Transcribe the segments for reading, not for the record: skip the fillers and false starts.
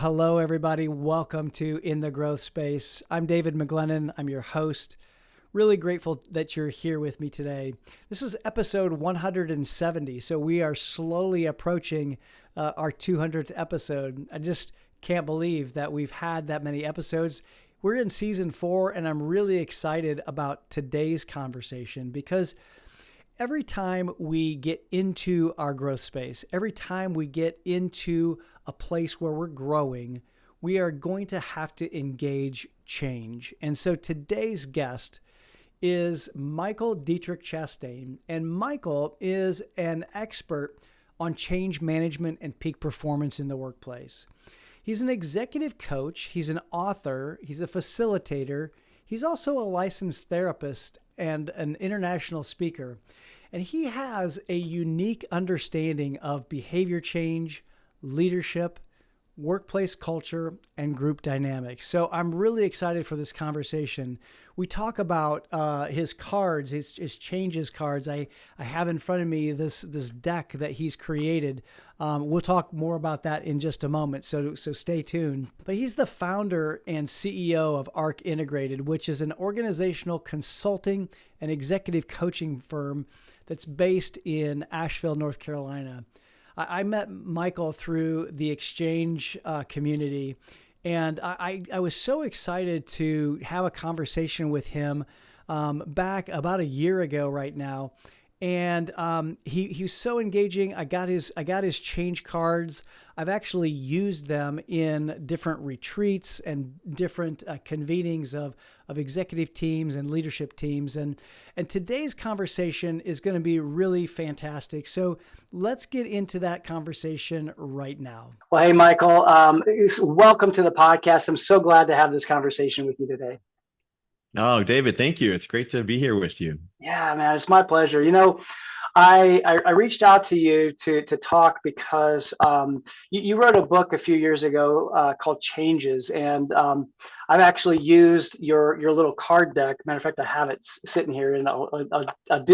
Hello, everybody. Welcome to In the Growth Space. I'm David McGlennon. I'm your host. Really grateful that you're here with me today. This is episode 170, so we are slowly approaching our 200th episode. I just can't believe that we've had that many episodes. We're in season 4, and I'm really excited about today's conversation because every time we get into our growth space, every time we get into a place where we're growing, we are going to have to engage change. And so today's guest is Michael Diettrich Chastain. And Michael is an expert on change management and peak performance in the workplace. He's an executive coach. He's an author. He's a facilitator. He's also a licensed therapist and an international speaker. And he has a unique understanding of behavior change, leadership, workplace culture, and group dynamics. So I'm really excited for this conversation. We talk about his cards, his changes cards. I have in front of me this deck that he's created. We'll talk more about that in just a moment, so stay tuned. But he's the founder and CEO of C.H.A.N.G.E Integrated, which is an organizational consulting and executive coaching firm that's based in Asheville, North Carolina. I met Michael through the C.H.A.N.G.E community, and I was so excited to have a conversation with him back about a year ago right now. And he was so engaging. I got his change cards. I've actually used them in different retreats and different convenings of executive teams and leadership teams. And today's conversation is going to be really fantastic. So let's get into that conversation right now. Well, hey, Michael, welcome to the podcast. I'm so glad to have this conversation with you today. Oh, David, thank you. It's great to be here with you. Yeah, man, it's my pleasure. You know, I reached out to you to talk because you wrote a book a few years ago called Changes, and I've actually used your little card deck. Matter of fact, I have it sitting here, and I'll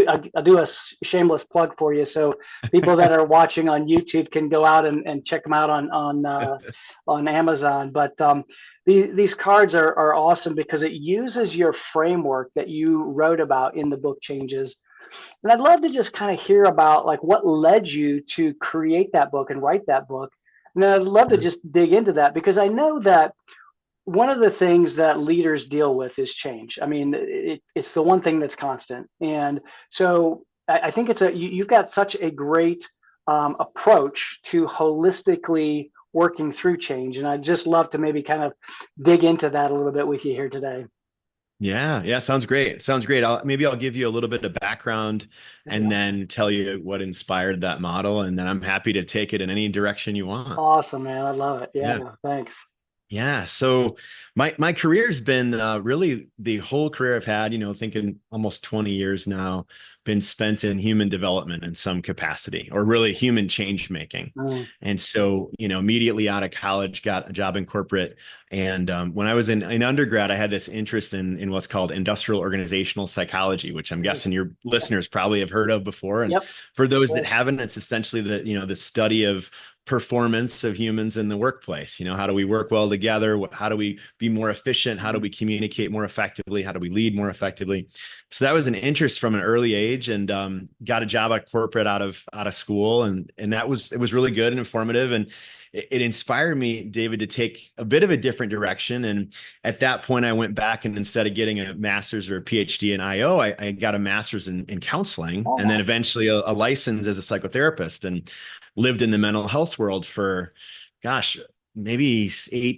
do a shameless plug for you, so people that are watching on YouTube can go out and check them out on Amazon. But these cards are awesome because it uses your framework that you wrote about in the book Changes. And I'd love to just kind of hear about like what led you to create that book and write that book. And then I'd love to just dig into that because I know that one of the things that leaders deal with is change. I mean, it's the one thing that's constant. And so I think you've got such a great approach to holistically working through change. And I'd just love to maybe kind of dig into that a little bit with you here today. Yeah. Sounds great. Maybe I'll give you a little bit of background and then tell you what inspired that model. And then I'm happy to take it in any direction you want. Awesome, man. I love it. Yeah. Thanks. Yeah. So my career's been really the whole career I've had, thinking almost 20 years now, been spent in human development in some capacity or really human change making. And so, immediately out of college, got a job in corporate. And when I was in undergrad, I had this interest in what's called industrial organizational psychology, which I'm guessing your listeners probably have heard of before. And for those that haven't, it's essentially the study of performance of humans in the workplace. How do we work well together? How do we be more efficient? How do we communicate more effectively? How do we lead more effectively? So that was an interest from an early age, and got a job at corporate out of school. And it was really good and informative. And it inspired me, David, to take a bit of a different direction. And at that point, I went back and instead of getting a master's or a PhD in IO, I got a master's in counseling, and then eventually a license as a psychotherapist, and lived in the mental health world for, maybe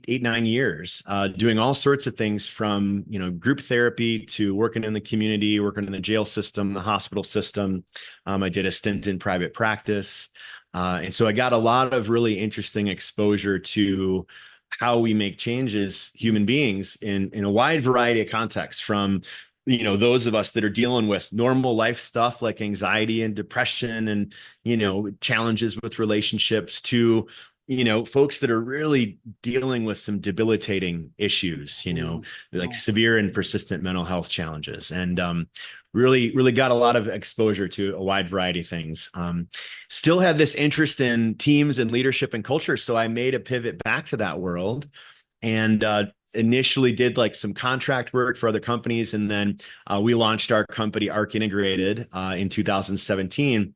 9 years, doing all sorts of things from, group therapy to working in the community, working in the jail system, the hospital system. I did a stint in private practice. And so I got a lot of really interesting exposure to how we make changes, human beings, in a wide variety of contexts, from those of us that are dealing with normal life stuff like anxiety and depression and, challenges with relationships, to folks that are really dealing with some debilitating issues, like severe and persistent mental health challenges, and really got a lot of exposure to a wide variety of things. Still had this interest in teams and leadership and culture, so I made a pivot back to that world, and initially did like some contract work for other companies, and then we launched our company Arc Integrated in 2017.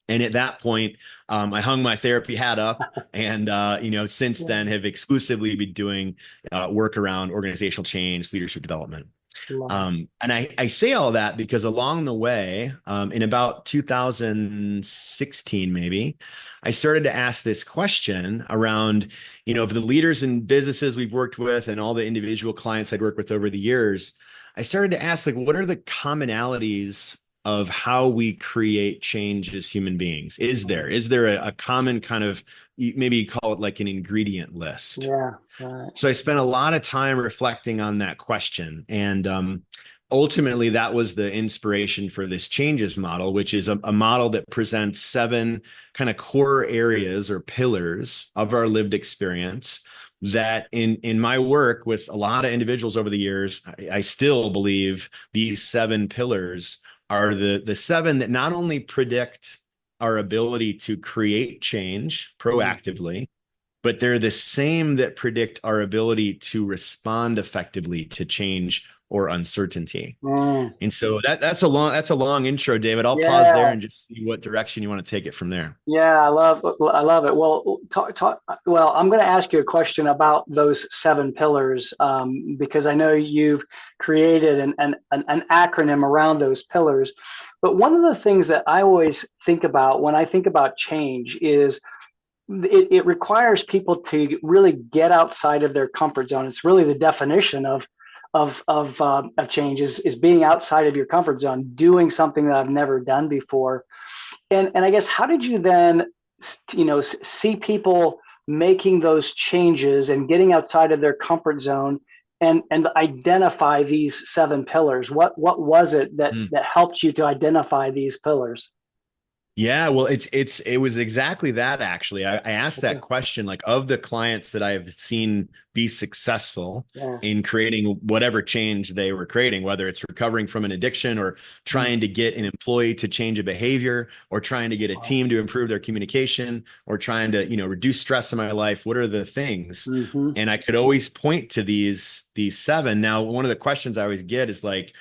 And at that point, I hung my therapy hat up, and since then have exclusively been doing work around organizational change, leadership development. And I say all that because along the way, in about 2016, maybe, I started to ask this question around, of the leaders and businesses we've worked with and all the individual clients I'd worked with over the years, I started to ask, like, what are the commonalities of how we create change as human beings? Is there a common kind of, maybe you call it like an ingredient list? Yeah. Right. So I spent a lot of time reflecting on that question. And ultimately, that was the inspiration for this changes model, which is a model that presents 7 kind of core areas or pillars of our lived experience that in my work with a lot of individuals over the years, I still believe these 7 pillars are the 7 that not only predict our ability to create change proactively, but they're the same that predict our ability to respond effectively to change or uncertainty. And so that's a long intro, David. I'll pause there and just see what direction you want to take it from there. Yeah, I love it. Well, well, I'm going to ask you a question about those 7 pillars, because I know you've created an acronym around those pillars. But one of the things that I always think about when I think about change is it requires people to really get outside of their comfort zone. It's really the definition of change is being outside of your comfort zone, doing something that I've never done before. And I guess, how did you then, see people making those changes and getting outside of their comfort zone and identify these 7 pillars? What was it that helped you to identify these pillars? Yeah, well, it was exactly that, actually. I asked that question, like, of the clients that I've seen be successful in creating whatever change they were creating, whether it's recovering from an addiction or trying to get an employee to change a behavior or trying to get a team to improve their communication or trying to, reduce stress in my life. What are the things? And I could always point to these 7. Now, one of the questions I always get is like,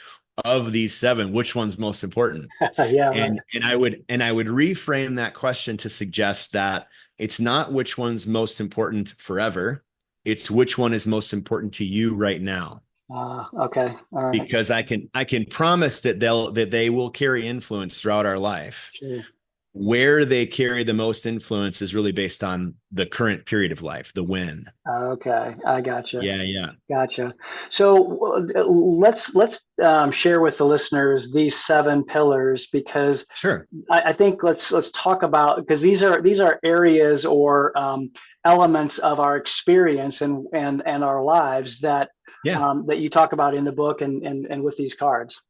of these 7, which one's most important? And I would reframe that question to suggest that it's not which one's most important forever. It's which one is most important to you right now. Okay. All right. Because I can promise that they will carry influence throughout our life. Sure. Where they carry the most influence is really based on the current period of life, the when. Okay, I gotcha. Yeah. Gotcha. So let's share with the listeners these 7 pillars, because Sure. I think let's talk about, because these are areas or elements of our experience and our lives that that you talk about in the book and with these cards.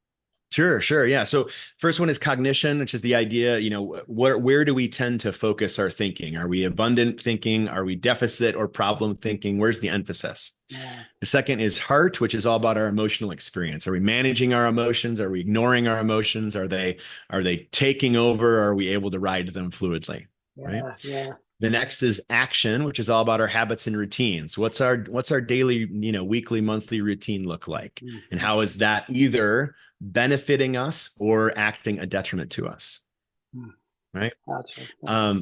Sure. Yeah. So first one is cognition, which is the idea, where do we tend to focus our thinking? Are we abundant thinking? Are we deficit or problem thinking? Where's the emphasis? The second is heart, which is all about our emotional experience. Are we managing our emotions? Are we ignoring our emotions? Are they taking over? Or are we able to ride them fluidly? Right. Yeah. The next is action, which is all about our habits and routines. What's our daily, weekly, monthly routine look like? And how is that either benefiting us or acting a detriment to us? Right. Gotcha.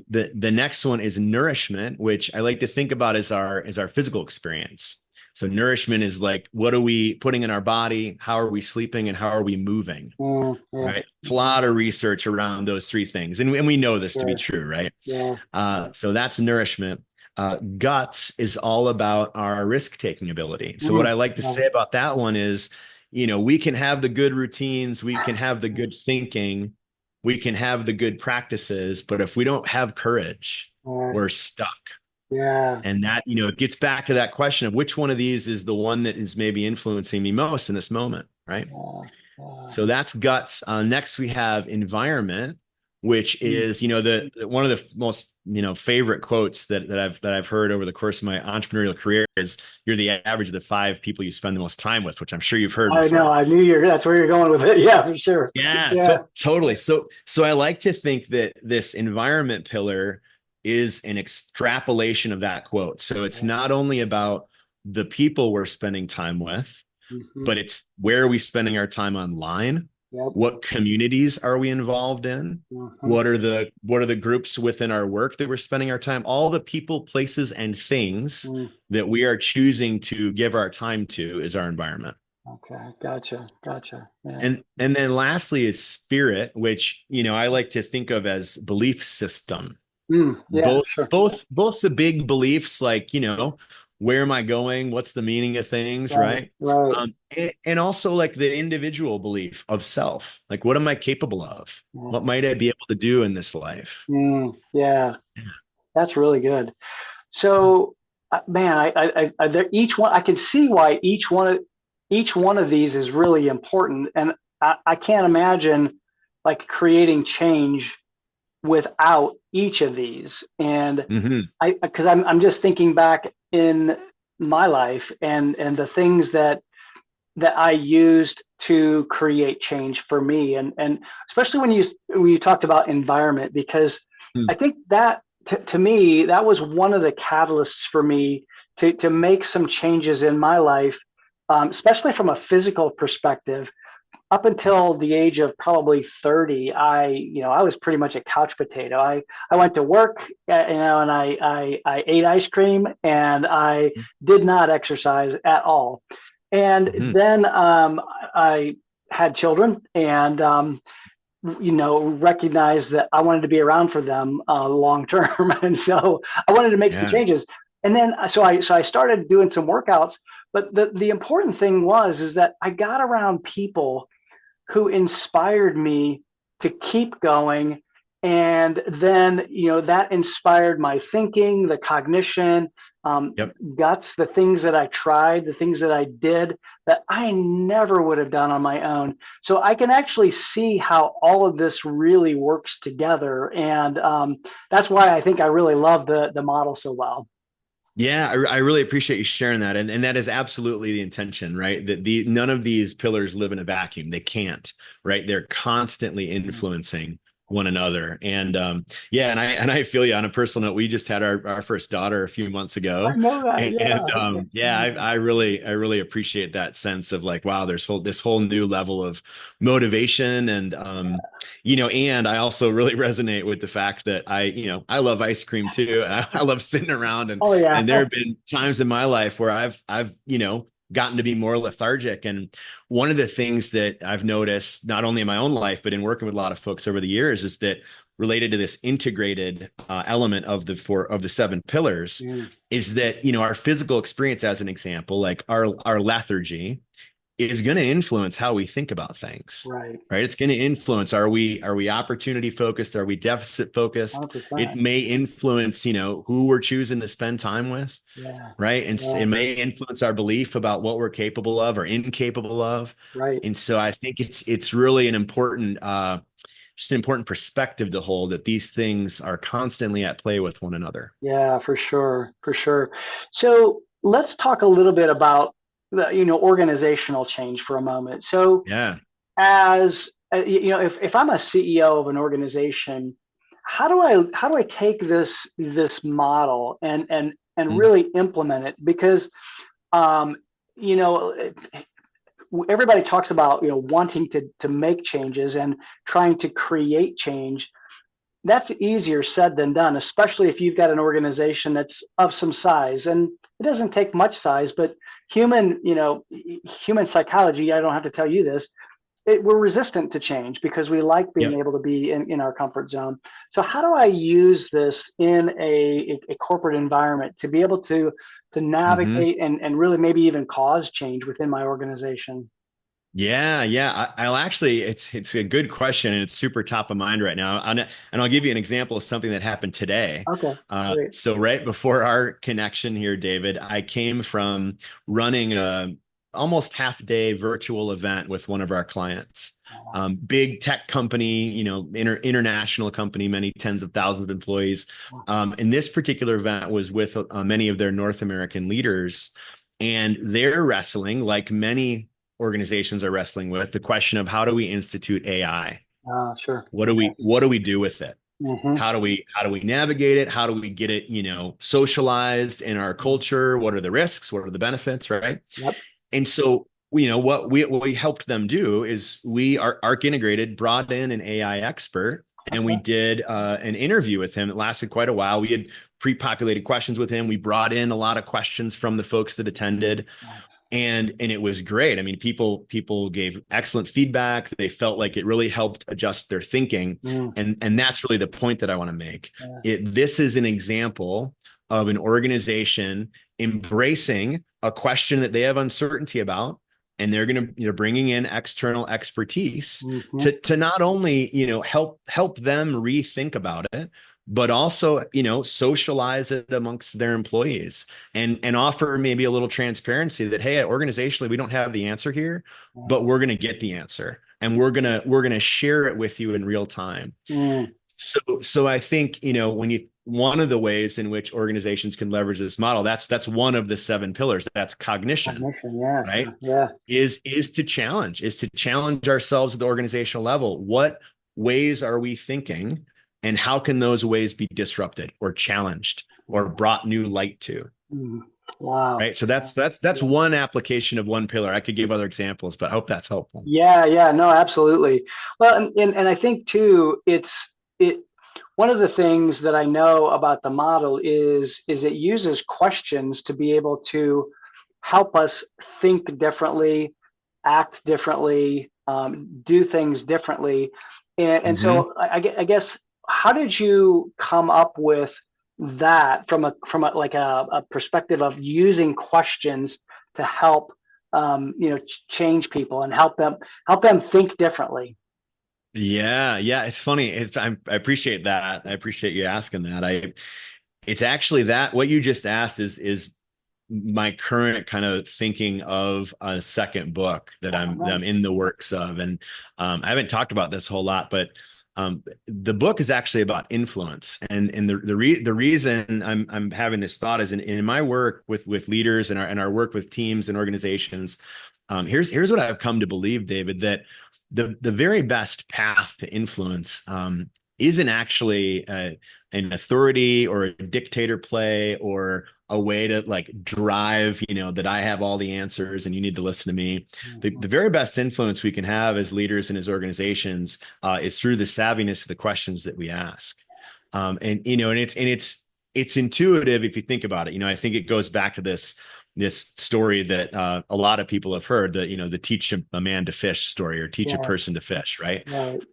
The next one is nourishment, which I like to think about as our physical experience. So nourishment is like, what are we putting in our body? How are we sleeping? And how are we moving? Right. It's a lot of research around those 3 things. And we know this to be true, right? So that's nourishment. Guts is all about our risk-taking ability. So what I like to say about that one is, we can have the good routines, we can have the good thinking, we can have the good practices, but if we don't have courage, we're stuck. And that, it gets back to that question of which one of these is the one that is maybe influencing me most in this moment, right? So that's guts. Next, we have environment, which is, one of the most, favorite quotes that I've heard over the course of my entrepreneurial career is, you're the average of the 5 people you spend the most time with, which I'm sure you've heard I know. before. I knew that's where you're going with it. Yeah, for sure. Yeah, Yeah. totally. So I like to think that this environment pillar is an extrapolation of that quote. So it's not only about the people we're spending time with, Mm-hmm. but it's where are we spending our time online? Yep. What communities are we involved in? Mm-hmm. What are the groups within our work that we're spending our time? All the people, places, and things that we are choosing to give our time to is our environment. Okay. Gotcha. Yeah. And then lastly is spirit, which I like to think of as belief system. Yeah, Both sure. both both the big beliefs, like where am I going? What's the meaning of things, Right. right? Right. And also like the individual belief of self, like what am I capable of? Yeah. What might I be able to do in this life? Yeah. That's really good. So, man, each one, I can see why each one of these is really important, and I can't imagine like creating change without each of these. And Mm-hmm. because I'm just thinking back in my life and the things that I used to create change for me, and especially when you talked about environment, because I think that to me that was one of the catalysts for me to make some changes in my life, especially from a physical perspective. Up until the age of probably 30, I was pretty much a couch potato. I went to work, and I ate ice cream, and I did not exercise at all. And Mm-hmm. then I had children, and recognized that I wanted to be around for them long term, and so I wanted to make some Yeah. changes. And then so I started doing some workouts. But the important thing is that I got around people who inspired me to keep going. And then, that inspired my thinking, the cognition, Yep. guts, the things that I tried, the things that I did that I never would have done on my own. So I can actually see how all of this really works together. And that's why I think I really love the model so well. Yeah, I really appreciate you sharing that. And that is absolutely the intention, right? That none of these pillars live in a vacuum. They can't, right? They're constantly influencing one another. And yeah, and I feel you on a personal note. We just had our first daughter a few months I ago. know that. And yeah, I really appreciate that sense of like, wow, there's this whole new level of motivation. And and I also really resonate with the fact that I love ice cream too. I love sitting around, and Oh yeah. and there have been times in my life where I've gotten to be more lethargic. And one of the things that I've noticed, not only in my own life, but in working with a lot of folks over the years, is that related to this integrated element of the 7 pillars, is that our physical experience, as an example, like our lethargy, is going to influence how we think about things. Right. It's going to influence, are we opportunity focused? Are we deficit focused? 100%. It may influence, who we're choosing to spend time with. Yeah. Right. And Yeah. it may influence our belief about what we're capable of or incapable of. Right. And so I think it's really an important, just an important perspective to hold, that these things are constantly at play with one another. Yeah, for sure. For sure. So let's talk a little bit about the, organizational change for a moment. So Yeah. as if I'm a CEO of an organization, how do I take this model and Mm. really implement it? Because um, you know everybody talks about wanting to make changes and trying to create change. That's easier said than done, especially if you've got an organization that's of some size. And it doesn't take much size, but human psychology, I don't have to tell you this, we're resistant to change because we like being Yep. able to be in our comfort zone. So how do I use this in a corporate environment to be able to Mm-hmm. navigate and really maybe even cause change within my organization? Yeah. I'll actually, it's a good question, and it's super top of mind right now. And I'll give you an example of something that happened today. Okay, great. So right before our connection here, David, I came from running almost half-day virtual event with one of our clients. Big tech company, international company, many tens of thousands of employees. And this particular event was with many of their North American leaders, and they're wrestling, like many organizations are wrestling with, the question of how do we institute AI? Sure. What do we do with it? Mm-hmm. How do we navigate it? How do we get it, socialized in our culture? What are the risks? What are the benefits, right? Yep. And so, what we helped them do is we are Arc Integrated brought in an AI expert, and we did an interview with him. It lasted quite a while. We had pre-populated questions with him. We brought in a lot of questions from the folks that attended. And it was great. I mean, people gave excellent feedback. They felt like it really helped adjust their thinking. And that's really the point that I want to make. This is an example of an organization embracing a question that they have uncertainty about, and they're bringing in external expertise to not only help them rethink about it, but also socialize it amongst their employees and offer maybe a little transparency that, hey, organizationally we don't have the answer here, but we're going to get the answer, and we're going to share it with you in real time. So I think one of the ways in which organizations can leverage this model, that's one of the 7 pillars. That's cognition, right? Yeah. Is to challenge ourselves at the organizational level. What ways are we thinking, and how can those ways be disrupted or challenged or brought new light to? Wow. Right. So that's one application of one pillar. I could give other examples, but I hope that's helpful. Yeah. No, absolutely. Well, and I think too, one of the things that I know about the model is it uses questions to be able to help us think differently, act differently, do things differently. And so I guess, how did you come up with that from a perspective of using questions to help change people and help them think differently? Yeah. It's funny. I appreciate that. I appreciate you asking that. It's actually that what you just asked is my current kind of thinking of a second book that I'm in the works of. And I haven't talked about this a whole lot, but the book is actually about influence. And the reason I'm having this thought is in my work with leaders and our work with teams and organizations. Here's what I've come to believe, David, that the very best path to influence isn't actually an authority or a dictator play or a way to like drive, that I have all the answers and you need to listen to me. The very best influence we can have as leaders and as organizations is through the savviness of the questions that we ask. And it's intuitive if you think about it. I think it goes back to this story that a lot of people have heard, the teach a man to fish story, or teach a person to fish, right?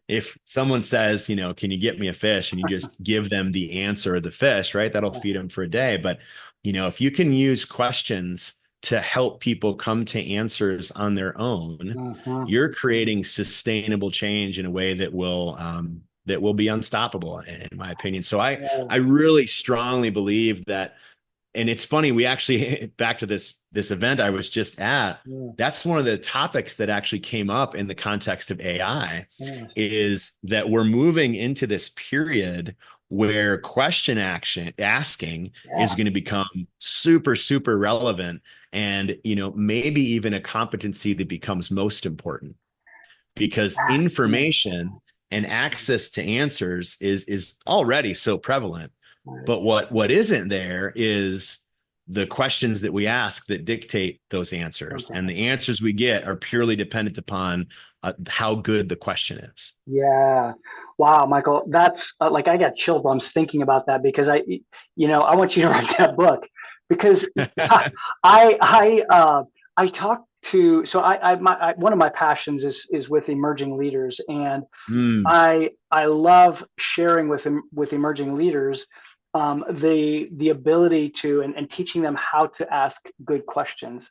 If someone says, can you get me a fish, and you just give them the answer of the fish, right? That'll feed them for a day. But, if you can use questions to help people come to answers on their own, you're creating sustainable change in a way that will be unstoppable, in my opinion. So I really strongly believe that. And it's funny, we actually, back to this event I was just at, that's one of the topics that actually came up in the context of AI, is that we're moving into this period where asking is going to become super, super relevant, and, maybe even a competency that becomes most important, because information and access to answers is already so prevalent. But what isn't there is the questions that we ask that dictate those answers. And the answers we get are purely dependent upon how good the question is. Yeah. Wow, Michael, that's I got chill bumps thinking about that, because I want you to write that book, because I talk to, so one of my passions is with emerging leaders, and I love sharing with emerging leaders the ability to and teaching them how to ask good questions.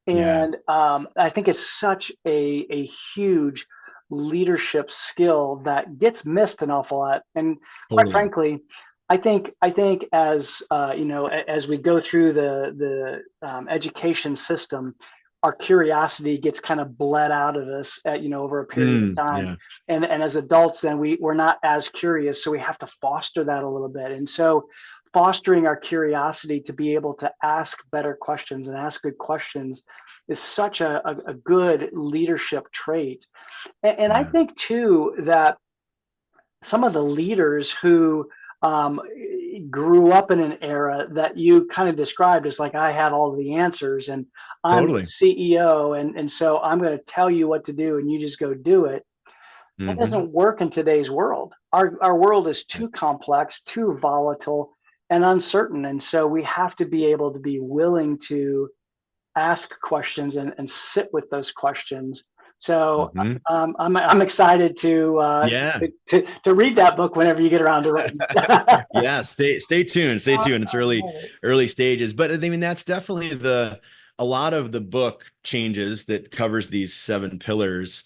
And I think it's such a huge leadership skill that gets missed an awful lot. And quite frankly, I think as as we go through the education system, our curiosity gets kind of bled out of us over a period of time. Yeah. And as adults, then we're not as curious. So we have to foster that a little bit. And so fostering our curiosity to be able to ask better questions and ask good questions is such a good leadership trait. And I think too that some of the leaders who grew up in an era that you kind of described as like, I had all the answers and I'm the Totally. CEO. And so I'm going to tell you what to do and you just go do it. That Hmm. doesn't work in today's world. Our world is too complex, too volatile and uncertain. And so we have to be able to be willing to ask questions and sit with those questions. So Hmm. I'm excited Yeah. to read that book whenever you get around to writing. Yeah, stay tuned. Stay tuned. It's early stages, but I mean that's definitely a lot of the book changes that covers these 7 pillars.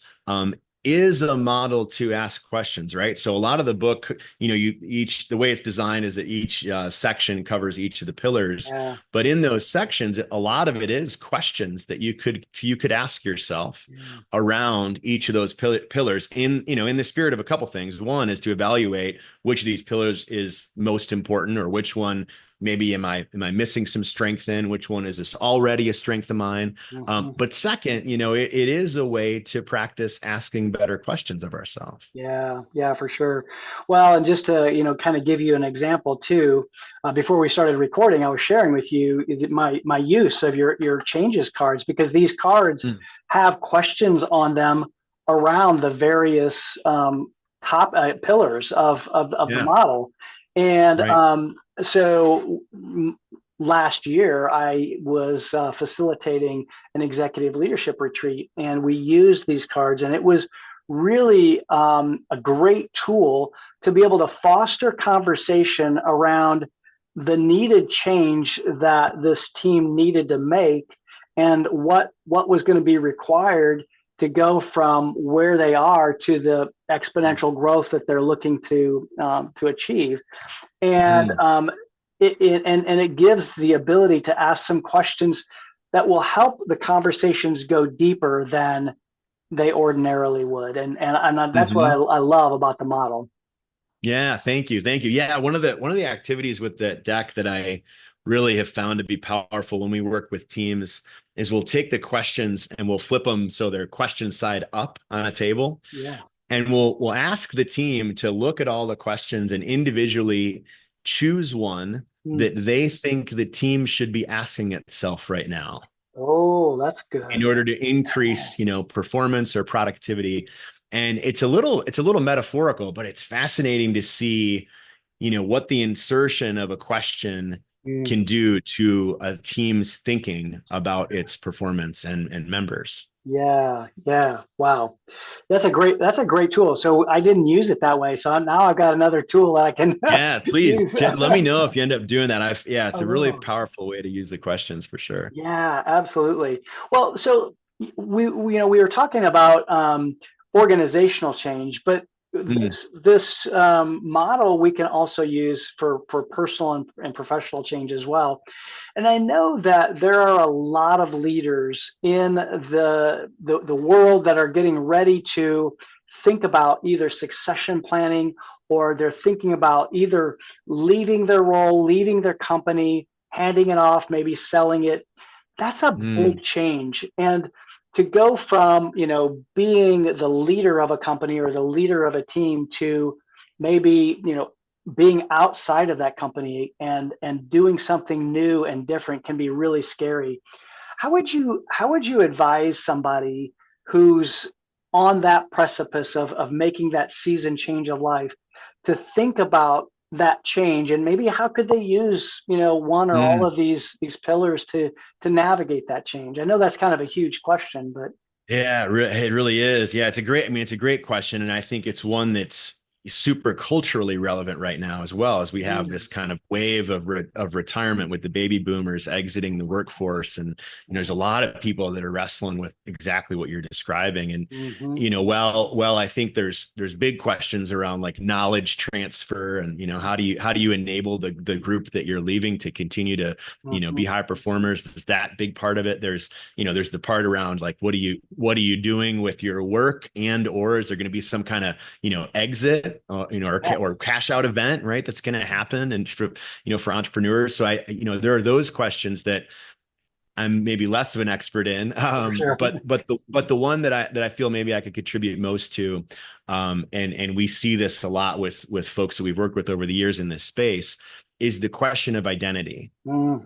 Is a model to ask questions, right? So a lot of the book, the way it's designed is that each section covers each of the pillars, Yeah, but in those sections, a lot of it is questions that you could ask yourself yeah, around each of those pillars in the spirit of a couple things. One is to evaluate which of these pillars is most important, or which one maybe am I missing some strength in, which one is this already a strength of mine. mhm. But second, it is a way to practice asking better questions of ourselves. Yeah, for sure. Well, and just to kind of give you an example too, before we started recording, I was sharing with you my use of your changes cards, because these cards Mm, have questions on them around the various top pillars of the yeah, model. And right. so last year I was facilitating an executive leadership retreat, and we used these cards, and it was really a great tool to be able to foster conversation around the needed change that this team needed to make, and what was going to be required to go from where they are to the exponential growth that they're looking to achieve. And Mm, it gives the ability to ask some questions that will help the conversations go deeper than they ordinarily would. And that's what hmm. I love about the model. Yeah, thank you. Thank you. Yeah, one of the activities with that deck that I really have found to be powerful when we work with teams is we'll take the questions and we'll flip them so they're question side up on a table. Yeah. And we'll ask the team to look at all the questions and individually choose one Mm. that they think the team should be asking itself right now Oh, that's in good. order to increase, performance or productivity. And it's a little metaphorical, but it's fascinating to see, what the insertion of a question Mm. can do to a team's thinking about its performance and members. Yeah. Wow. That's a great tool. So I didn't use it that way. So now I've got another tool that I can Yeah, please use. let me know if you end up doing that. Yeah, I it's a really will. powerful way to use the questions for sure. Yeah, absolutely. Well, so we were talking about organizational change, but Mm, this model we can also use for personal and professional change as well. And I know that there are a lot of leaders in the world that are getting ready to think about either succession planning, or they're thinking about either leaving their role, leaving their company, handing it off, maybe selling it. That's a big mm, change. And to go from, being the leader of a company or the leader of a team to maybe, being outside of that company and doing something new and different can be really scary. How would you advise somebody who's on that precipice of making that season change of life to think about that change, and maybe how could they use one or all mm. of these pillars to navigate that change? I know that's kind of a huge question, but Yeah, it really is. Yeah, it's a great question, and I think it's one that's super culturally relevant right now as well, as we have this kind of wave of retirement with the baby boomers exiting the workforce. And there's a lot of people that are wrestling with exactly what you're describing. And Mm-hmm. well, I think there's big questions around like knowledge transfer, and how do you enable the group that you're leaving to continue to Mm-hmm. be high performers. There's that big part of it. There's the part around like what are you doing with your work, and or is there going to be some kind of exit, or cash out event, right? That's going to happen. And for entrepreneurs. So there are those questions that I'm maybe less of an expert in. Sure. But the one that I feel maybe I could contribute most to, and we see this a lot with folks that we've worked with over the years in this space, is the question of identity.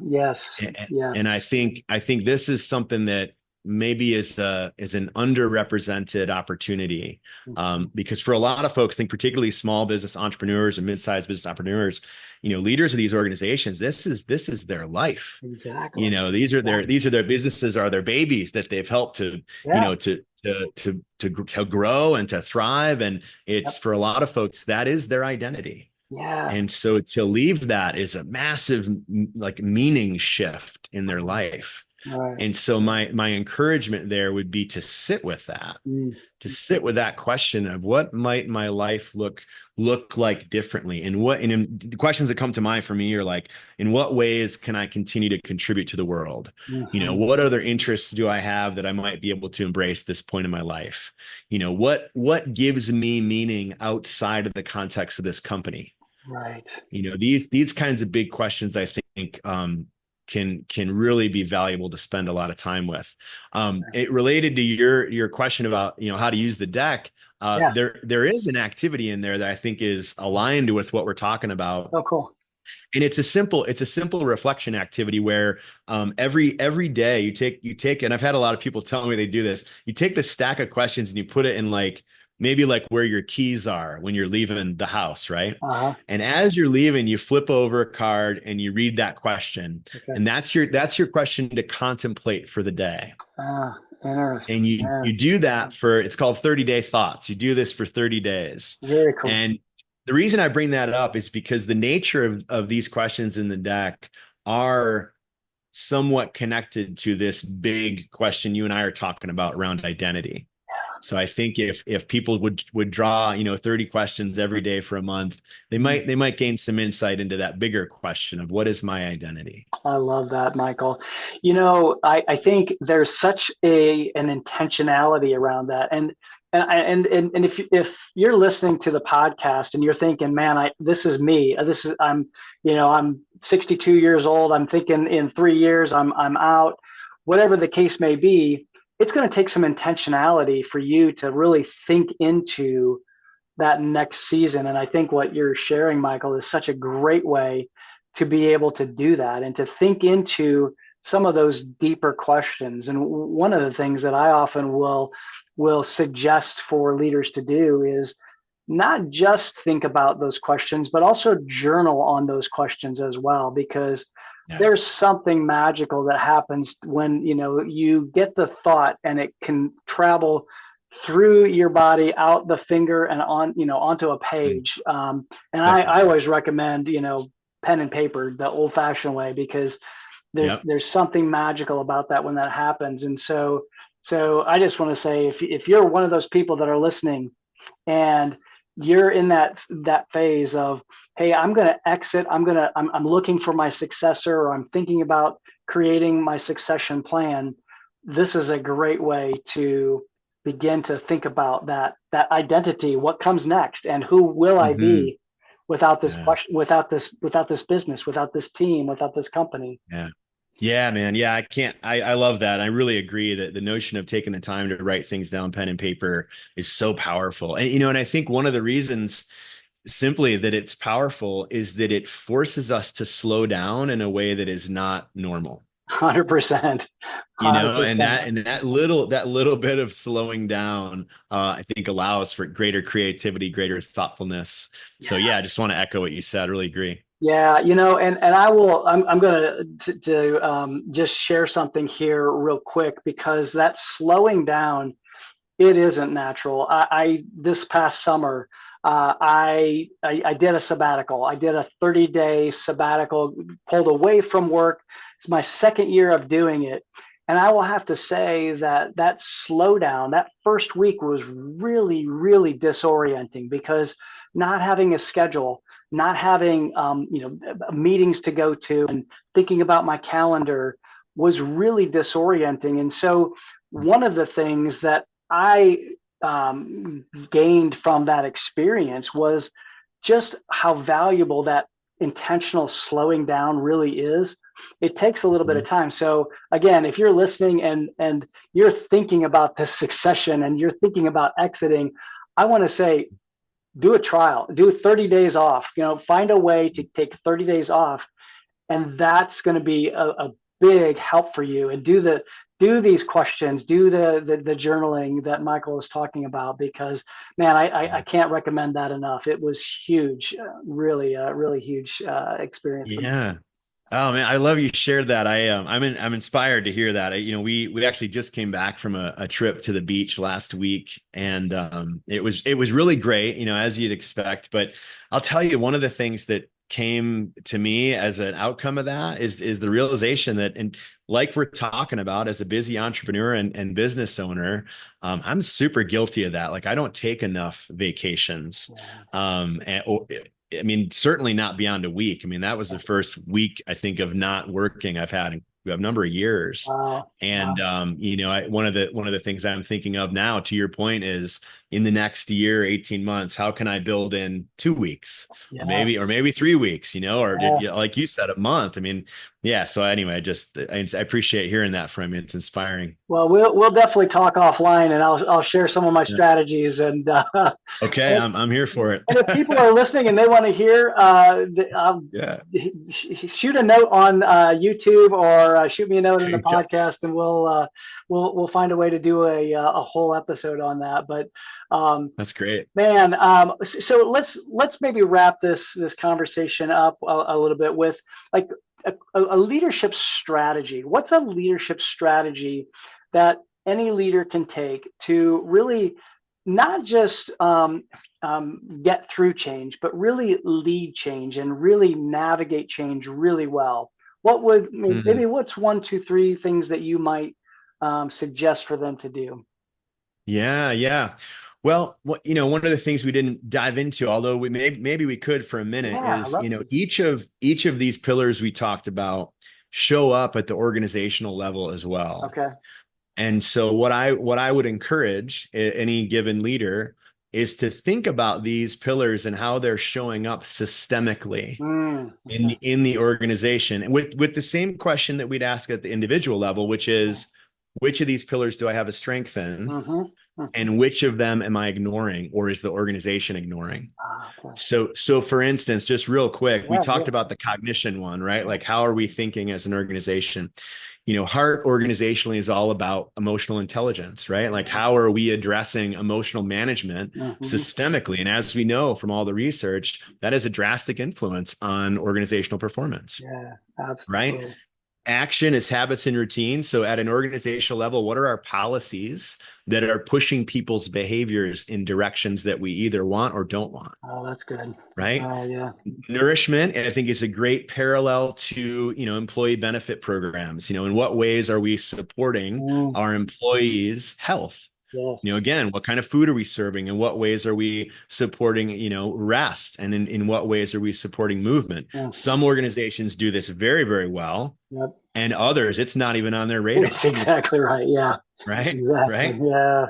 Yes. Yeah. And I think this is something that maybe is an underrepresented opportunity, because for a lot of folks, think particularly small business entrepreneurs and mid-sized business entrepreneurs, leaders of these organizations, this is their life. Exactly. These are their businesses, are their babies that they've helped to to grow and to thrive, and it's for a lot of folks that is their identity. Yeah. And so to leave that is a massive like meaning shift in their life. Right. And so my encouragement there would be to sit with that, to sit with that question of what might my life look like differently, and the questions that come to mind for me are like, in what ways can I continue to contribute to the world? What other interests do I have that I might be able to embrace this point in my life? What gives me meaning outside of the context of this company? Right. These kinds of big questions, I think, can really be valuable to spend a lot of time with. It related to your question about how to use the deck. There is an activity in there that I think is aligned with what we're talking about. Oh, cool. And it's a simple reflection activity where every day you take, and I've had a lot of people tell me they do this. You take the stack of questions and you put it in maybe where your keys are when you're leaving the house, right? And as you're leaving, you flip over a card and you read that question. Okay. And that's your question to contemplate for the day. Interesting. And you do that it's called 30-day thoughts. You do this for 30 days. Very cool. And the reason I bring that up is because the nature of these questions in the deck are somewhat connected to this big question you and I are talking about around identity. So I think if people would draw 30 questions every day for a month, they might gain some insight into that bigger question of what is my identity. I love that, Michael. I think there's such an intentionality around that, and if you're listening to the podcast and you're thinking, man, this is me. I'm 62 years old. I'm thinking in 3 years I'm out. Whatever the case may be, it's going to take some intentionality for you to really think into that next season. And I think what you're sharing, Michael, is such a great way to be able to do that and to think into some of those deeper questions. And one of the things that I often will suggest for leaders to do is not just think about those questions, but also journal on those questions as well, because there's something magical that happens when you get the thought and it can travel through your body, out the finger, and onto a page. And I always recommend pen and paper, the old-fashioned way, because there's something magical about that when that happens. And so I just want to say, if you're one of those people that are listening and you're in that phase of, hey, I'm going to exit, I'm looking for my successor, or I'm thinking about creating my succession plan, this is a great way to begin to think about that identity, what comes next, and who will I be without this question, without this business, without this team, without this company. Yeah, man. Yeah, I love that. I really agree that the notion of taking the time to write things down, pen and paper, is so powerful. And, and I think one of the reasons simply that it's powerful is that it forces us to slow down in a way that is not normal. 100%. And that little bit of slowing down, I think allows for greater creativity, greater thoughtfulness. So I just want to echo what you said. I really agree. Yeah, and I'm going to just share something here real quick, because that slowing down, it isn't natural. This past summer, I did a sabbatical. I did a 30-day sabbatical, pulled away from work. It's my second year of doing it. And I will have to say that that slowdown, that first week was really, really disorienting because not having a schedule, not having meetings to go to, and thinking about my calendar was really disorienting. And so one of the things that I gained from that experience was just how valuable that intentional slowing down really is. It takes a little bit of time. So again, if you're listening and you're thinking about this succession and you're thinking about exiting, I want to say, do a trial, do 30 days off, find a way to take 30 days off. And that's going to be a big help for you. And do these questions, do the journaling that Michael is talking about, because man, I can't recommend that enough. It was huge, really huge experience for me. Yeah. Oh man, I love you shared that. I'm inspired to hear that. We actually just came back from a trip to the beach last week, and it was really great, as you'd expect. But I'll tell you, one of the things that came to me as an outcome of that is the realization that, and like we're talking about, as a busy entrepreneur and business owner, I'm super guilty of that. Like, I don't take enough vacations. I mean, certainly not beyond a week. I mean, that was the first week, I think, of not working I've had in a number of years. Wow. And one of the things I'm thinking of now, to your point, is in the next year, 18 months, how can I build in 2 weeks, Yeah. or maybe 3 weeks, or Yeah. like you said, a month. I mean, yeah. So anyway, I appreciate hearing that from you. It's inspiring. Well, we'll definitely talk offline, and I'll share some of my Yeah. strategies. And Okay, I'm here for it. and if people are listening and they want to hear, Yeah. shoot a note on YouTube, or shoot me a note in the Okay. podcast, and we'll find a way to do a whole episode on that. But That's great. man, so let's maybe wrap this conversation up a little bit with like a leadership strategy. What's a leadership strategy that any leader can take to really not just get through change, but really lead change and really navigate change really well? What would maybe what's 1, 2, 3 things that you might suggest for them to do? Yeah. Well, one of the things we didn't dive into, although maybe we could for a minute, Yeah, I is, love each of these pillars we talked about show up at the organizational level as well. Okay. And so what I would encourage any given leader is to think about these pillars and how they're showing up systemically Okay. in the organization, with the same question that we'd ask at the individual level, which is, which of these pillars do I have a strength in? And which of them am I ignoring, or is the organization ignoring? Okay. So for instance, just real quick, we talked Yeah. about the cognition one, right? Like, how are we thinking as an organization? Heart organizationally is all about emotional intelligence, right? Like, how are we addressing emotional management systemically? And as we know from all the research, that has a drastic influence on organizational performance. Yeah, absolutely. Right? Action is habits and routines. So at an organizational level, what are our policies that are pushing people's behaviors in directions that we either want or don't want? Oh, that's good. Right? Yeah. Nourishment, I think, is a great parallel to, employee benefit programs. In what ways are we supporting our employees' health? Yes. Again, what kind of food are we serving? In what ways are we supporting, rest? And in what ways are we supporting movement? Some organizations do this very, very well. Yep. And others, it's not even on their radar. That's exactly right. Yeah. Right. Exactly. Right.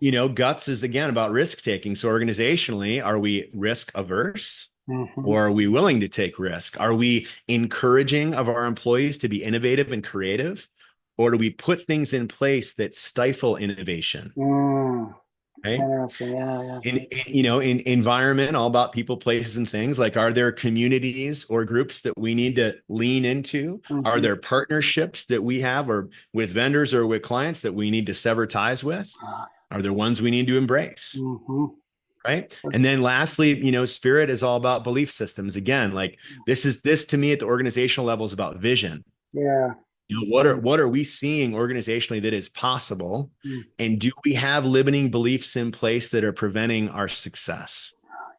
Yeah. Guts is, again, about risk taking. So organizationally, are we risk averse? Or are we willing to take risk? Are we encouraging of our employees to be innovative and creative? Or do we put things in place that stifle innovation? Right? Interesting. Yeah. In environment, all about people, places, and things. Like, are there communities or groups that we need to lean into? Are there partnerships that we have, or with vendors or with clients, that we need to sever ties with? Are there ones we need to embrace? Right. And then lastly, spirit is all about belief systems. Again, like, this to me at the organizational level is about vision. Yeah. What are we seeing organizationally that is possible? And do we have limiting beliefs in place that are preventing our success?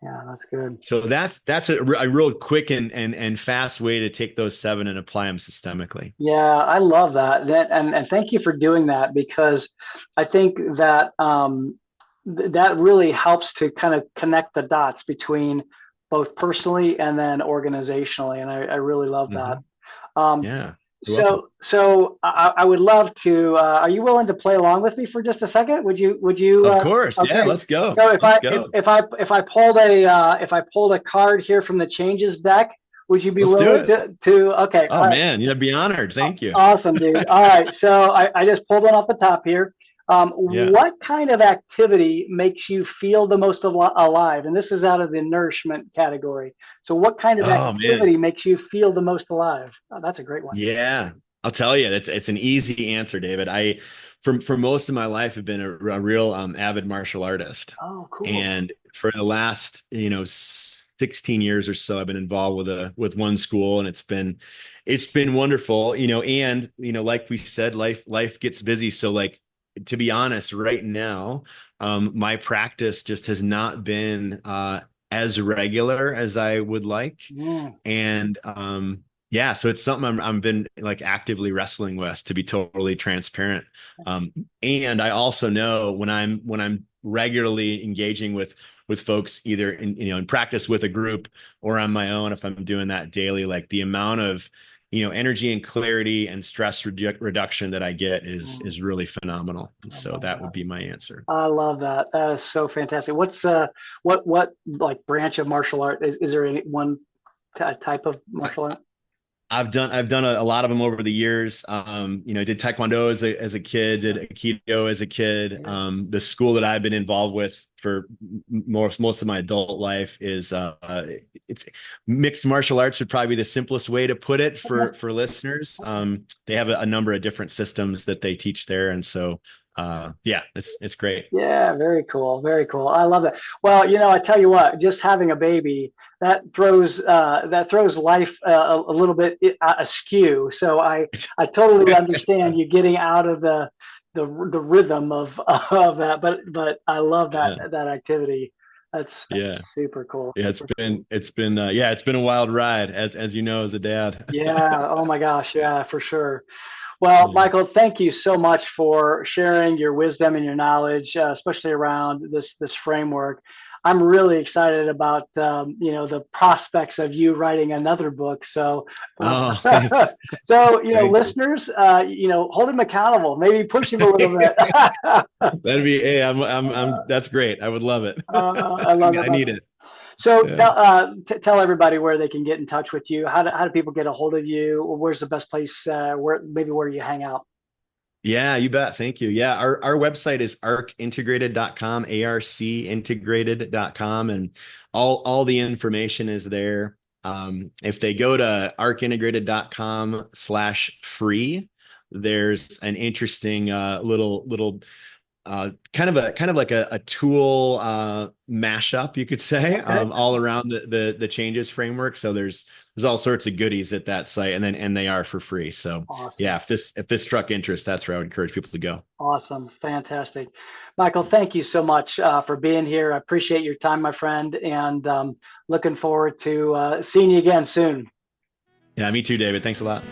Yeah, that's good. So that's a real quick and fast way to take those 7 and apply them systemically. Yeah, I love that. And thank you for doing that, because I think that that really helps to kind of connect the dots between both personally and then organizationally. And I really love that. Mhm. Um, Yeah, you're welcome. so I would love to. Are you willing to play along with me for just a second? Would you? Of course. Yeah, Okay. let's go. So Let's go. if I pulled a card here from the changes deck, would you be Let's do willing it. to? Okay. Oh All right. man, you'd be honored. Thank you. Awesome, dude. All right. So I just pulled one off the top here. Yeah. What kind of activity makes you feel the most alive? And this is out of the nourishment category. So what kind of Oh man. activity makes you feel the most alive? Oh, that's a great one. Yeah. I'll tell you, it's an easy answer, David. I for most of my life have been a real avid martial artist. Oh, cool. And for the last, 16 years or so, I've been involved with one school, and it's been wonderful, and like we said, life gets busy. So like, to be honest, right now, my practice just has not been as regular as I would like. Mm, And yeah, so it's something I've been like actively wrestling with, to be totally transparent. And I also know when I'm regularly engaging with folks, either in practice with a group or on my own, if I'm doing that daily, like the amount of energy and clarity and stress reduction that I get is mm. is really phenomenal. And I so love that would that. be my answer. I love that. That is so fantastic. What like branch of martial art is there any one type of martial art? I've done a lot of them over the years. Did Taekwondo as a kid, did Aikido as a kid. Yeah. The school that I've been involved with for most of my adult life is it's mixed martial arts would probably be the simplest way to put it Okay. for listeners. They have a number of different systems that they teach there, and so yeah, it's great. Yeah, very cool. Very cool. I love that. Well, I tell you what, just having a baby that throws life a little bit askew. So I totally understand you getting out of the rhythm of that. But I love Yeah, that activity. That's yeah, super cool. yeah. It's Super cool. been it's been yeah, it's been a wild ride, as you know, as a dad. Yeah. Oh my gosh. Yeah, for sure. Well, Yeah. Michael, thank you so much for sharing your wisdom and your knowledge, especially around this framework. I'm really excited about the prospects of you writing another book. So, Oh, thanks. so Thank you. listeners, hold him accountable. Maybe push him a little bit. That'd be, hey, that's great. I would love it. I love it. I need it. So Yeah. tell everybody where they can get in touch with you. How do people get a hold of you? Where's the best place? Where you hang out? Yeah, you bet. Thank you. Yeah, our website is arcintegrated.com, arcintegrated.com, and all the information is there. If they go to arcintegrated.com/free, there's an interesting little kind of like a tool mashup, you could say, Okay. all around the changes framework. So there's all sorts of goodies at that site, and they are for free. So yeah, Awesome. if this struck interest, that's where I would encourage people to go. Awesome. Fantastic. Michael, thank you so much for being here. I appreciate your time, my friend, and looking forward to seeing you again soon. Yeah, me too, David. Thanks a lot.